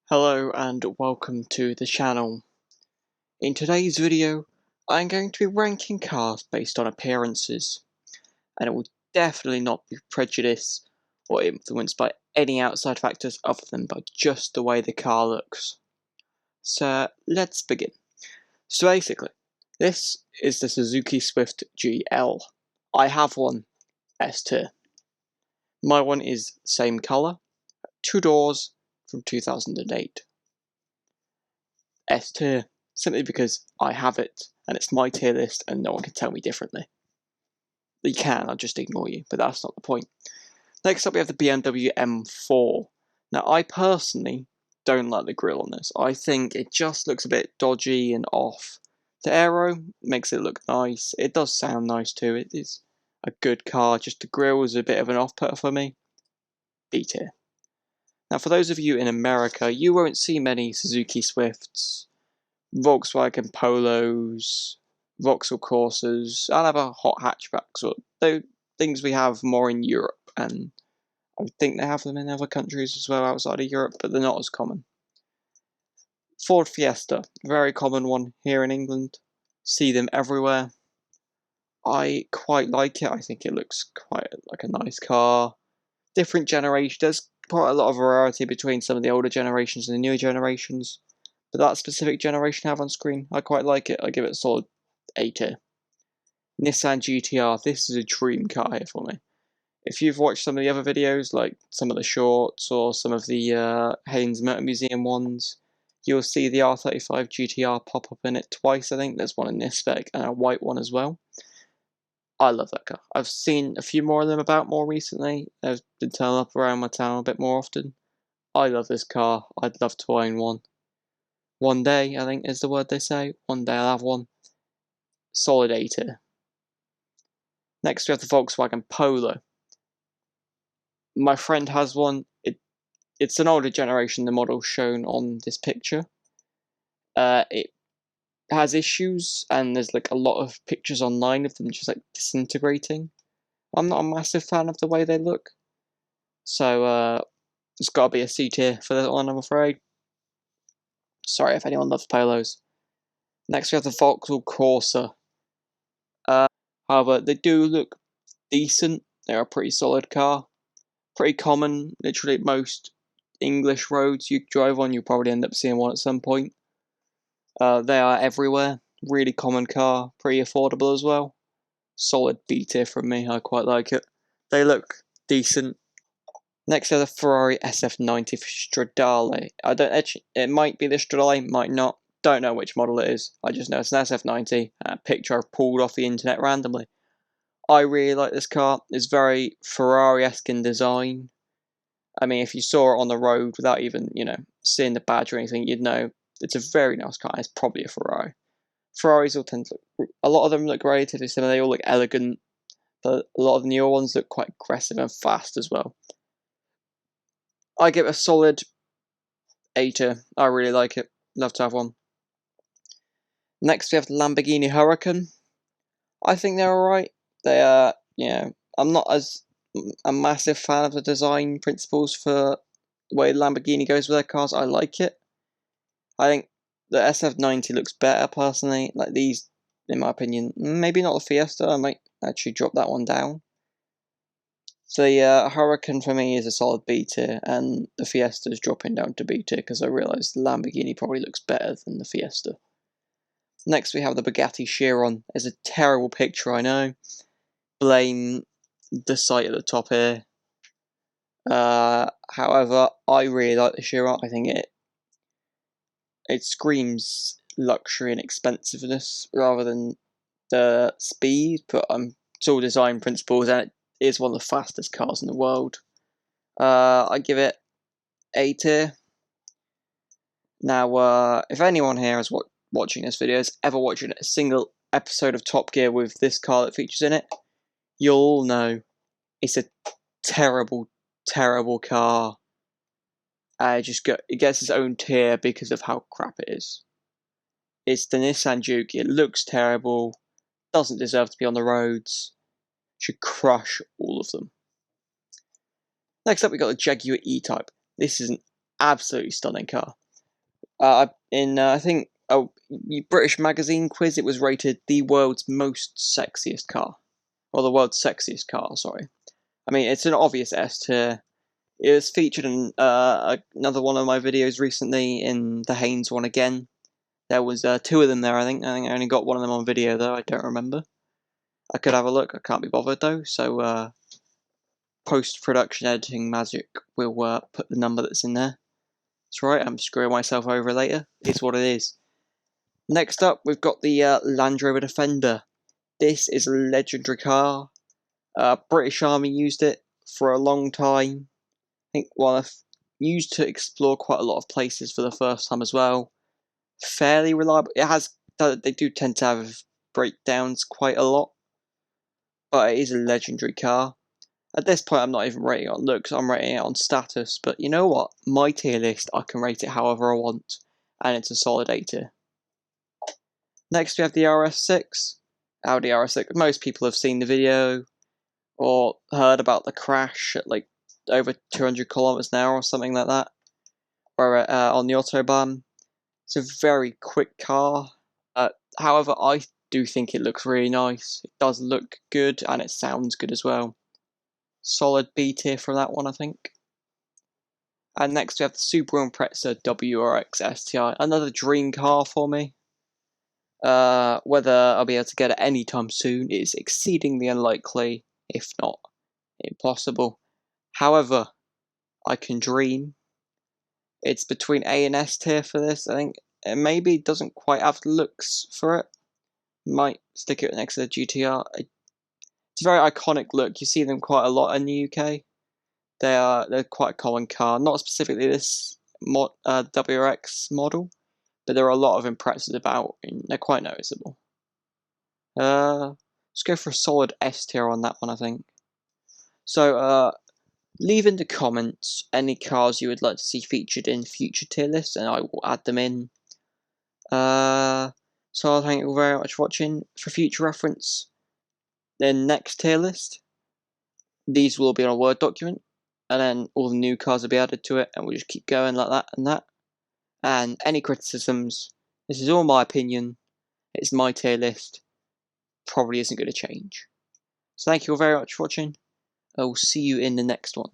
Hello and welcome to the channel. In today's video, I'm going to be ranking cars based on appearances, and it will definitely not be prejudiced or influenced by any outside factors other than by just the way the car looks. So let's begin. So basically, this is the Suzuki Swift GL. I have one S-Tier. My one is same colour, 2 doors from 2008. S-Tier, simply because I have it, and it's my tier list, and no one can tell me differently. You can, I'll just ignore you, but that's not the point. Next up we have the BMW M4. Now I personally don't like the grille on this. I think it just looks a bit dodgy and off. The aero makes it look nice. It does sound nice too. It is a good car, just the grille is a bit of an off-putter for me. B tier. Now for those of you in America, you won't see many Suzuki Swifts, Volkswagen Polos, Vauxhall Corsas, and other hot hatchbacks, or things we have more in Europe, and I think they have them in other countries as well outside of Europe, but they're not as common. Ford Fiesta, very common one here in England. See them everywhere. I quite like it. I think it looks quite like a nice car. Different generation. There's quite a lot of variety between some of the older generations and the newer generations. But that specific generation I have on screen, I quite like it. I give it a solid A tier. Nissan GTR, this is a dream car here for me. If you've watched some of the other videos, like some of the shorts or some of the Haynes Motor Museum ones, you'll see the R35 GTR pop up in it twice, I think. There's one in this spec and a white one as well. I love that car. I've seen a few more of them about more recently. They've been turning up around my town a bit more often. I love this car. I'd love to own one. One day, I think is the word they say. One day I'll have one. Solid A tier. Next we have the Volkswagen Polo. My friend has one. It's an older generation, the model shown on this picture. It has issues, and there's like a lot of pictures online of them just like disintegrating. I'm not a massive fan of the way they look, so it's got to be a C tier for that one, I'm afraid. Sorry if anyone loves Polos. Next we have the Vauxhall Corsa. However, they do look decent. They're a pretty solid car. Pretty common, literally most English roads you drive on, you'll probably end up seeing one at some point. They are everywhere. Really common car, pretty affordable as well. Solid B tier from me, I quite like it. They look decent. Next are the Ferrari SF90 for Stradale. It might be the Stradale, might not. Don't know which model it is. I just know it's an SF90, a picture I've pulled off the internet randomly. I really like this car. It's very Ferrari-esque in design. I mean, if you saw it on the road without even, seeing the badge or anything, you'd know it's a very nice car. It's probably a Ferrari. Ferraris all tend to look, a lot of them look relatively similar. They all look elegant, but a lot of the newer ones look quite aggressive and fast as well. I give it a solid A tier. I really like it. Love to have one. Next, we have the Lamborghini Huracan. I think they're alright. They are, I'm not as a massive fan of the design principles for the way Lamborghini goes with their cars. I like it. I think the SF90 looks better personally. Like these, in my opinion, maybe not the Fiesta. I might actually drop that one down. The Huracan for me is a solid B tier, and the Fiesta is dropping down to B tier because I realise the Lamborghini probably looks better than the Fiesta. Next we have the Bugatti Chiron. It's a terrible picture, I know. Blame the site at the top here. However, I really like the Chiron. I think it screams luxury and expensiveness rather than the speed, but it's all design principles, and it is one of the fastest cars in the world. I give it A tier. Now, if anyone here is watching this video has ever watched a single episode of Top Gear with this car that features in it, you'll all know it's a terrible, terrible car. It gets its own tier because of how crap it is. It's the Nissan Juke. It looks terrible, doesn't deserve to be on the roads, should crush all of them. Next up, we got the Jaguar E-Type. This is an Absolutely stunning car. I think a British magazine quiz, it was rated the world's most sexiest car, or the world's sexiest car. Sorry. I mean, it's an obvious S tier. It was featured in another one of my videos recently, in the Haynes one again. There was 2 of them there, I think. I only got one of them on video, though. I don't remember. I could have a look. I can't be bothered, though. So, post-production editing magic will put the number that's in there. That's right, I'm screwing myself over later. It's what it is. Next up, we've got the Land Rover Defender. This is a legendary car. British Army used it for a long time. I think used to explore quite a lot of places for the first time as well. Fairly reliable. They do tend to have breakdowns quite a lot, but it is a legendary car. At this point, I'm not even rating it on looks, I'm rating it on status, but you know what? My tier list, I can rate it however I want, and it's a solid A tier. Next, we have the RS6. Audi RS6. Most people have seen the video, or heard about the crash at like over 200 kilometers an hour or something like that, or on the Autobahn. It's a very quick car. However, I do think it looks really nice. It does look good, and it sounds good as well. Solid B tier for that one, I think. And next we have the Subaru Impreza WRX STI. Another dream car for me. Whether I'll be able to get it anytime soon is exceedingly unlikely, if not impossible. However, I can dream. It's between A and S tier for this. I think it maybe doesn't quite have the looks for it. Might stick it next to the GTR. It's a very iconic look. You see them quite a lot in the UK. They're quite a common car. Not specifically this WRX model, but there are a lot of Imprezas about, and they're quite noticeable. Let's go for a solid S tier on that one, I think. So, leave in the comments any cars you would like to see featured in future tier lists, and I will add them in. So I'll thank you very much for watching. For future reference, the next tier list, these will be on a Word document, and then all the new cars will be added to it, and we'll just keep going like that and that. And any criticisms, this is all my opinion, it's my tier list, probably isn't going to change. So thank you all very much for watching. I will see you in the next one.